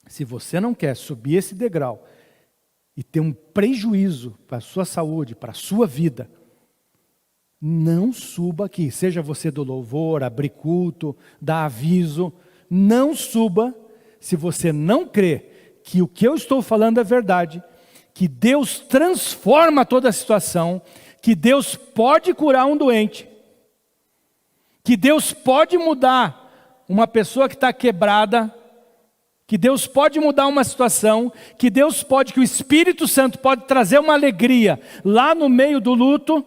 Se você não quer subir esse degrau e ter um prejuízo para a sua saúde, para a sua vida, não suba aqui. Seja você do louvor, abrir culto, dar aviso, não suba se você não crê que o que eu estou falando é verdade, que Deus transforma toda a situação, que Deus pode curar um doente, que Deus pode mudar uma pessoa que está quebrada, que Deus pode mudar uma situação, que Deus pode, que o Espírito Santo pode trazer uma alegria lá no meio do luto,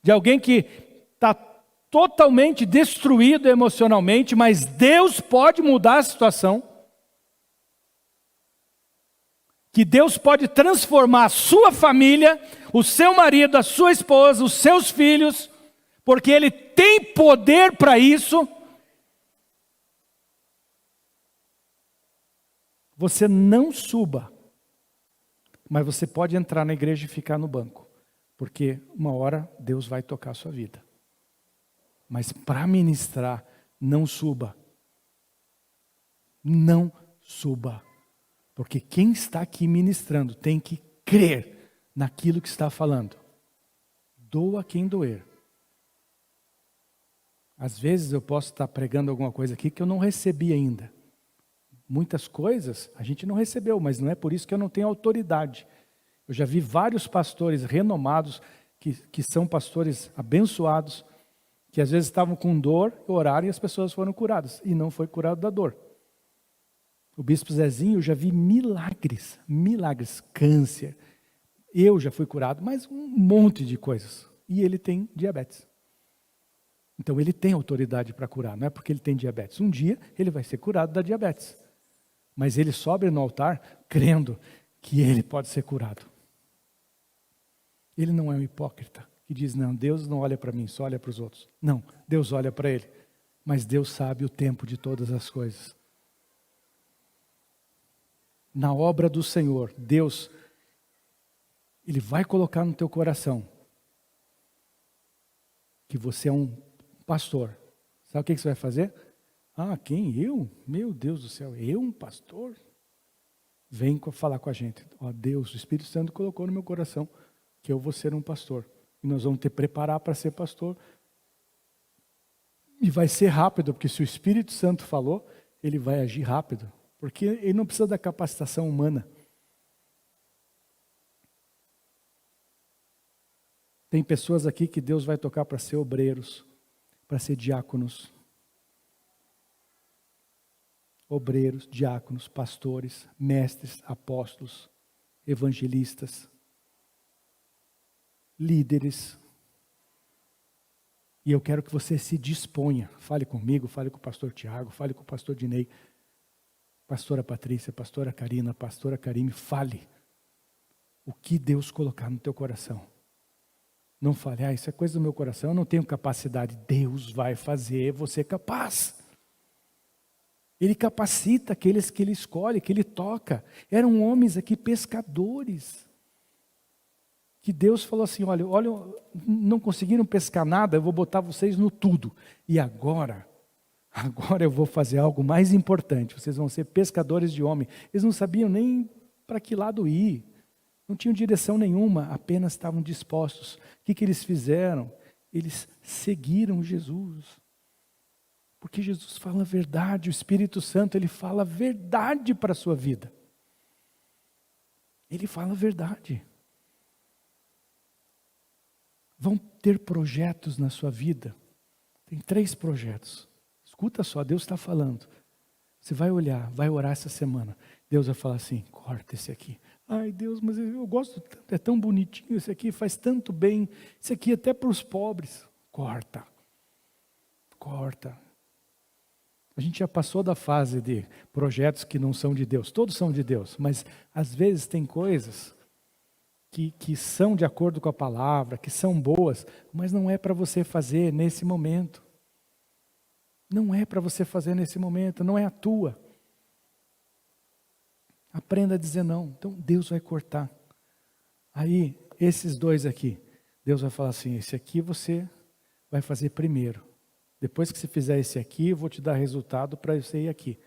de alguém que está totalmente destruído emocionalmente, mas Deus pode mudar a situação, que Deus pode transformar a sua família, o seu marido, a sua esposa, os seus filhos, porque Ele tem poder para isso. Você não suba, mas você pode entrar na igreja e ficar no banco, porque uma hora Deus vai tocar a sua vida. Mas para ministrar, não suba. Não suba. Porque quem está aqui ministrando tem que crer naquilo que está falando. Doa quem doer. Às vezes eu posso estar pregando alguma coisa aqui que eu não recebi ainda. Muitas coisas a gente não recebeu, mas não é por isso que eu não tenho autoridade. Eu já vi vários pastores renomados, que são pastores abençoados, que às vezes estavam com dor, oraram e as pessoas foram curadas. E não foi curado da dor. O bispo Zezinho, eu já vi milagres, câncer. Eu já fui curado, mas um monte de coisas. E ele tem diabetes. Então ele tem autoridade para curar, não é porque ele tem diabetes. Um dia ele vai ser curado da diabetes. Mas ele sobe no altar crendo que ele pode ser curado. Ele não é um hipócrita que diz, não, Deus não olha para mim, só olha para os outros. Não, Deus olha para ele. Mas Deus sabe o tempo de todas as coisas. Na obra do Senhor, Deus, Ele vai colocar no teu coração que você é um pastor. Sabe o que você vai fazer? Ah, quem? Eu? Meu Deus do céu, eu um pastor? Vem falar com a gente. Ó, Deus, o Espírito Santo colocou no meu coração que eu vou ser um pastor. E nós vamos ter que preparar para ser pastor. E vai ser rápido, porque se o Espírito Santo falou, ele vai agir rápido. Porque ele não precisa da capacitação humana. Tem pessoas aqui que Deus vai tocar para ser obreiros, para ser diáconos. Obreiros, diáconos, pastores, mestres, apóstolos, evangelistas, líderes. E eu quero que você se disponha. Fale comigo, fale com o pastor Tiago, fale com o pastor Dinei, pastora Patrícia, pastora Karina, pastora Karime, fale o que Deus colocar no teu coração. Não fale, isso é coisa do meu coração, eu não tenho capacidade. Deus vai fazer você capaz. Ele capacita aqueles que Ele escolhe, que Ele toca. Eram homens aqui pescadores. Que Deus falou assim, olha, não conseguiram pescar nada, eu vou botar vocês no tudo. E agora eu vou fazer algo mais importante. Vocês vão ser pescadores de homem. Eles não sabiam nem para que lado ir. Não tinham direção nenhuma, apenas estavam dispostos. O que eles fizeram? Eles seguiram Jesus. Porque Jesus fala a verdade, o Espírito Santo, Ele fala a verdade para a sua vida. Ele fala a verdade. Vão ter projetos na sua vida. Tem 3 projetos. Escuta só, Deus está falando. Você vai olhar, vai orar essa semana. Deus vai falar assim, corta esse aqui. Ai Deus, mas eu gosto tanto, é tão bonitinho esse aqui, faz tanto bem. Esse aqui até para os pobres. Corta. corta. A gente já passou da fase de projetos que não são de Deus. Todos são de Deus, mas às vezes tem coisas que são de acordo com a palavra, que são boas, mas não é para você fazer nesse momento. Não é para você fazer nesse momento, não é a tua. Aprenda a dizer não. Então Deus vai cortar. Aí, esses dois aqui, Deus vai falar assim, esse aqui você vai fazer primeiro. Depois que você fizer esse aqui, eu vou te dar resultado para você ir aqui.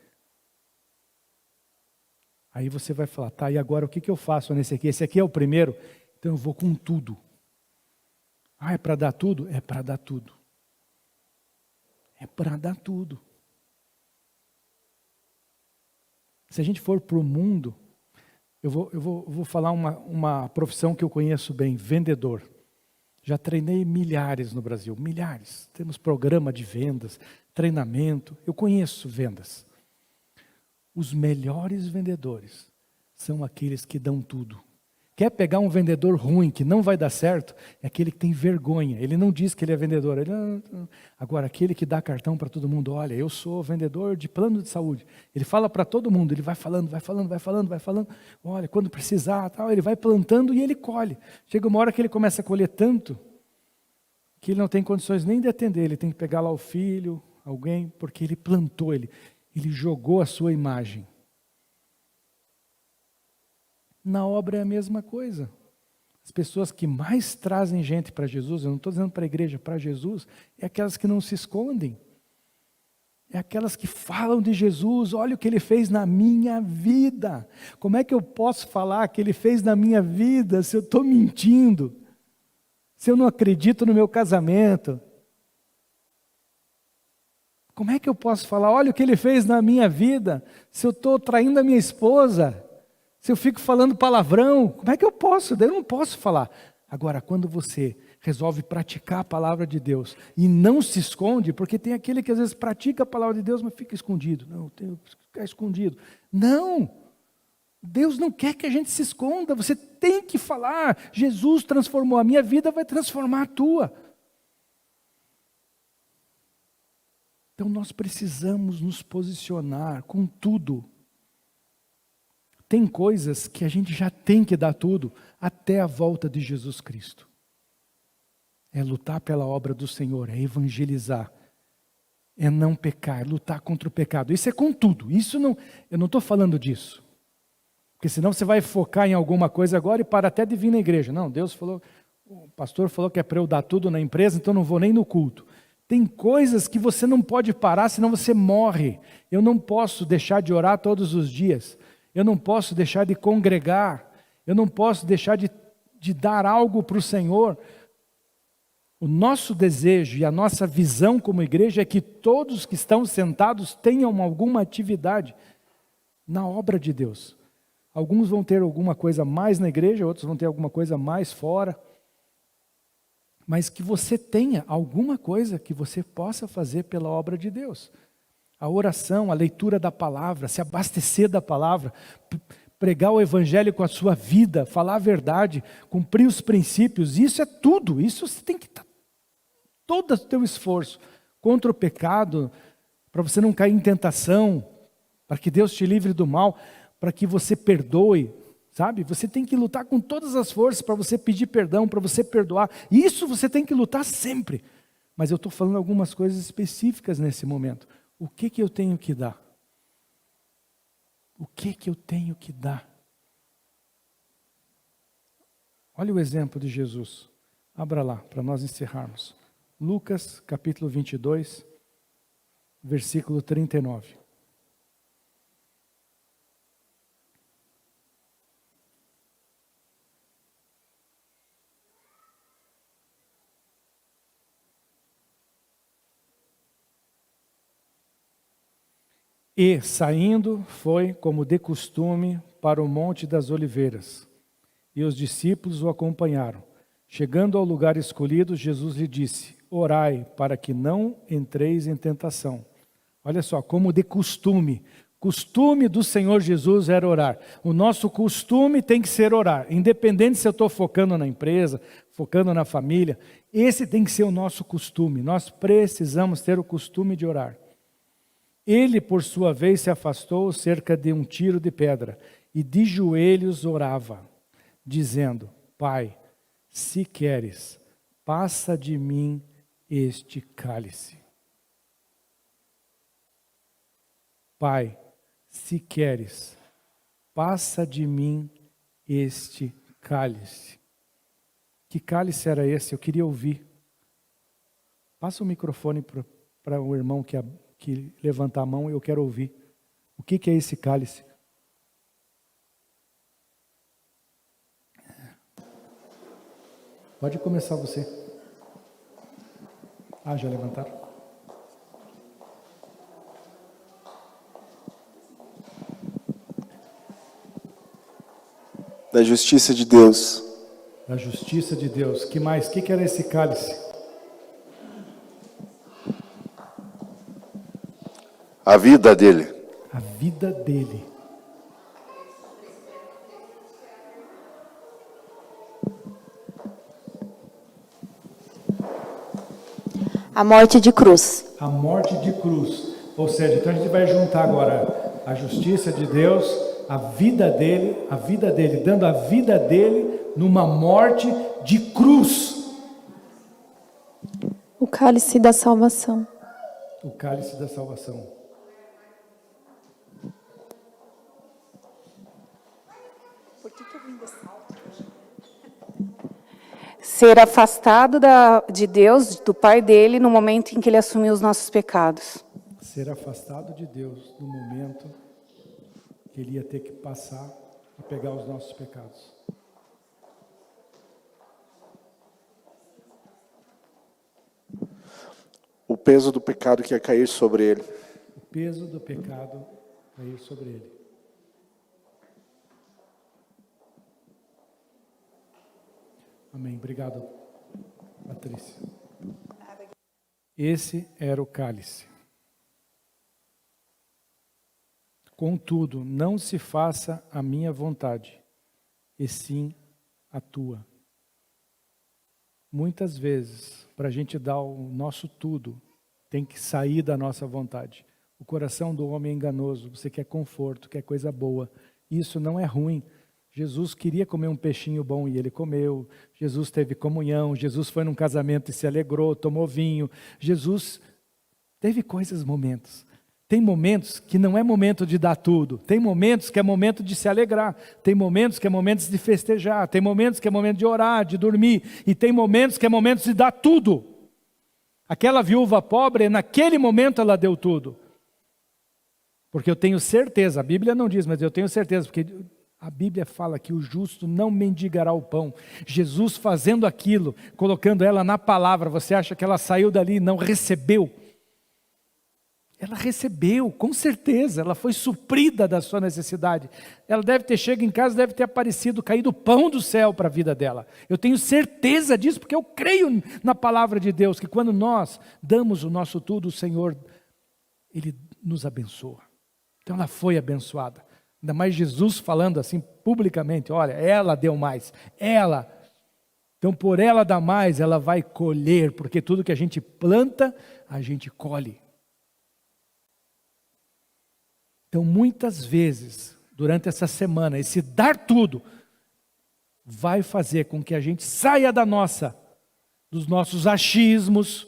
Aí você vai falar, tá, e agora o que eu faço nesse aqui? Esse aqui é o primeiro, então eu vou com tudo. Ah, é para dar tudo? É para dar tudo. É para dar tudo. Se a gente for para o mundo, eu vou falar uma profissão que eu conheço bem, vendedor. Já treinei milhares no Brasil, milhares. Temos programa de vendas, treinamento. Eu conheço vendas. Os melhores vendedores são aqueles que dão tudo. Quer pegar um vendedor ruim, que não vai dar certo, é aquele que tem vergonha. Ele não diz que ele é vendedor. Agora, aquele que dá cartão para todo mundo, olha, eu sou vendedor de plano de saúde. Ele fala para todo mundo, ele vai falando. Olha, quando precisar, tal, ele vai plantando e ele colhe. Chega uma hora que ele começa a colher tanto, que ele não tem condições nem de atender. Ele tem que pegar lá o filho, alguém, porque ele plantou, ele jogou a sua imagem. Na obra é a mesma coisa. As pessoas que mais trazem gente para Jesus, eu não estou dizendo para a igreja, para Jesus, é aquelas que não se escondem. É aquelas que falam de Jesus, olha o que Ele fez na minha vida. Como é que eu posso falar que Ele fez na minha vida se eu estou mentindo? Se eu não acredito no meu casamento? Como é que eu posso falar, olha o que Ele fez na minha vida, se eu estou traindo a minha esposa, se eu fico falando palavrão, como é que eu posso? Eu não posso falar. Agora, quando você resolve praticar a palavra de Deus e não se esconde, porque tem aquele que às vezes pratica a palavra de Deus, mas fica escondido. Não, tem que ficar escondido. Não! Deus não quer que a gente se esconda, você tem que falar, Jesus transformou a minha vida, vai transformar a tua. Então nós precisamos nos posicionar com tudo. Tem coisas que a gente já tem que dar tudo até a volta de Jesus Cristo. É lutar pela obra do Senhor, é evangelizar, é não pecar, lutar contra o pecado. Isso é com tudo, eu não estou falando disso. Porque senão você vai focar em alguma coisa agora e para até de vir na igreja. Não, Deus falou, o pastor falou que é para eu dar tudo na empresa, então não vou nem no culto. Tem coisas que você não pode parar, senão você morre. Eu não posso deixar de orar todos os dias. Eu não posso deixar de congregar. Eu não posso deixar de dar algo para o Senhor. O nosso desejo e a nossa visão como igreja é que todos que estão sentados tenham alguma atividade na obra de Deus. Alguns vão ter alguma coisa mais na igreja, outros vão ter alguma coisa mais fora. Mas que você tenha alguma coisa que você possa fazer pela obra de Deus. A oração, a leitura da palavra, se abastecer da palavra, pregar o evangelho com a sua vida, falar a verdade, cumprir os princípios, isso é tudo. Isso você tem que estar todo o teu esforço contra o pecado, para você não cair em tentação, para que Deus te livre do mal, para que você perdoe. Sabe? Você tem que lutar com todas as forças para você pedir perdão, para você perdoar. Isso você tem que lutar sempre. Mas eu estou falando algumas coisas específicas nesse momento. O que eu tenho que dar? O que eu tenho que dar? Olha o exemplo de Jesus. Abra lá, para nós encerrarmos. Lucas, capítulo 22, versículo 39. E, saindo, foi, como de costume, para o Monte das Oliveiras. E os discípulos o acompanharam. Chegando ao lugar escolhido, Jesus lhe disse, orai para que não entreis em tentação. Olha só, como de costume, Costume do Senhor Jesus era orar. O nosso costume tem que ser orar. Independente se eu estou focando na empresa, focando na família, esse tem que ser o nosso costume. Nós precisamos ter o costume de orar. Ele, por sua vez, se afastou cerca de um tiro de pedra e de joelhos orava, dizendo: Pai, se queres, passa de mim este cálice. Pai, se queres, passa de mim este cálice. Que cálice era esse? Eu queria ouvir. Passa o microfone para o irmão que levanta a mão, eu quero ouvir. O que é esse cálice? Pode começar você. Já levantaram? Da justiça de Deus. Da justiça de Deus. Que mais? O que era esse cálice? A vida dele. A vida dele. A morte de cruz. A morte de cruz. Ou seja, então a gente vai juntar agora a justiça de Deus, a vida dele, dando a vida dele numa morte de cruz. O cálice da salvação. O cálice da salvação. Por que eu vim desse alto? Ser afastado de Deus, do Pai dele, no momento em que ele assumiu os nossos pecados. Ser afastado de Deus no momento que ele ia ter que passar a pegar os nossos pecados. O peso do pecado que ia cair sobre ele. O peso do pecado cair sobre ele. Amém. Obrigado, Patrícia. Esse era o cálice. Contudo, não se faça a minha vontade, e sim a tua. Muitas vezes, para a gente dar o nosso tudo, tem que sair da nossa vontade. O coração do homem é enganoso, você quer conforto, quer coisa boa. Isso não é ruim. Jesus queria comer um peixinho bom e ele comeu. Jesus teve comunhão, Jesus foi num casamento e se alegrou, tomou vinho. Jesus teve momentos. Tem momentos que não é momento de dar tudo. Tem momentos que é momento de se alegrar. Tem momentos que é momento de festejar. Tem momentos que é momento de orar, de dormir. E tem momentos que é momento de dar tudo. Aquela viúva pobre, naquele momento ela deu tudo. Porque eu tenho certeza, a Bíblia não diz, mas eu tenho certeza, porque a Bíblia fala que o justo não mendigará o pão. Jesus fazendo aquilo, colocando ela na palavra, você acha que ela saiu dali e não recebeu? Ela recebeu, com certeza, ela foi suprida da sua necessidade. Ela deve ter chegado em casa, deve ter aparecido, caído pão do céu para a vida dela. Eu tenho certeza disso, porque eu creio na palavra de Deus, que quando nós damos o nosso tudo, o Senhor, Ele nos abençoa. Então ela foi abençoada. Ainda mais Jesus falando assim publicamente, olha, ela deu mais, ela. Então por ela dar mais, ela vai colher, porque tudo que a gente planta, a gente colhe. Então, muitas vezes, durante essa semana, esse dar tudo vai fazer com que a gente saia dos nossos achismos,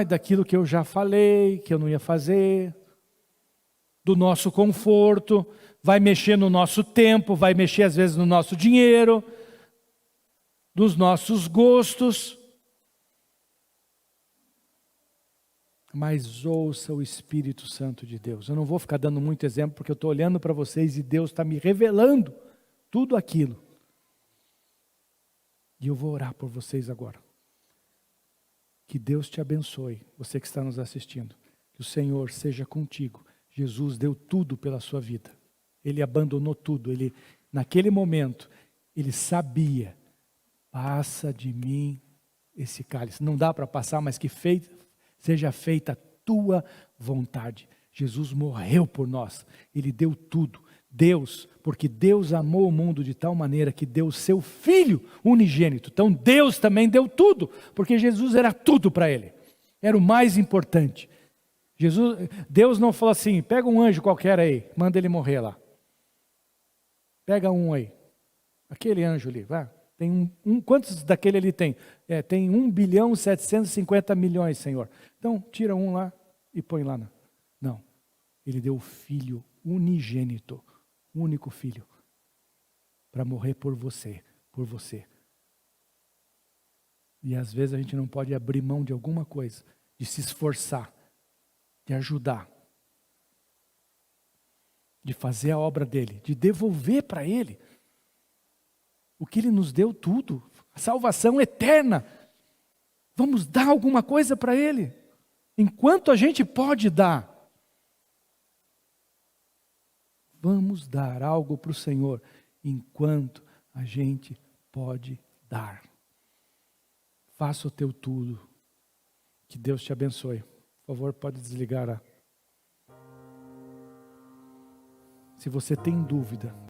daquilo que eu já falei, que eu não ia fazer, do nosso conforto, vai mexer no nosso tempo, vai mexer às vezes no nosso dinheiro, dos nossos gostos. Mas ouça o Espírito Santo de Deus. Eu não vou ficar dando muito exemplo, porque eu estou olhando para vocês e Deus está me revelando tudo aquilo. E eu vou orar por vocês agora. Que Deus te abençoe, você que está nos assistindo. Que o Senhor seja contigo. Jesus deu tudo pela sua vida. Ele abandonou tudo. Naquele momento, ele sabia, passa de mim esse cálice. Não dá para passar, mas que seja feita a tua vontade. Jesus morreu por nós, Ele deu tudo. Deus, porque Deus amou o mundo de tal maneira que deu o seu Filho unigênito. Então Deus também deu tudo, porque Jesus era tudo para Ele. Era o mais importante. Deus não falou assim, pega um anjo qualquer aí, manda ele morrer lá. Pega um aí. Aquele anjo ali, vai. Tem quantos daquele ali tem? Tem 1.750.000.000, Senhor. Então, tira um lá e põe lá. Não. Ele deu o Filho unigênito, único Filho, para morrer por você, por você. E às vezes a gente não pode abrir mão de alguma coisa, de se esforçar, de ajudar, de fazer a obra dele, de devolver para ele o que ele nos deu tudo, a salvação eterna. Vamos dar alguma coisa para ele, enquanto a gente pode dar. Vamos dar algo para o Senhor, enquanto a gente pode dar. Faça o teu tudo. Que Deus te abençoe. Por favor, pode desligar. Se você tem dúvida,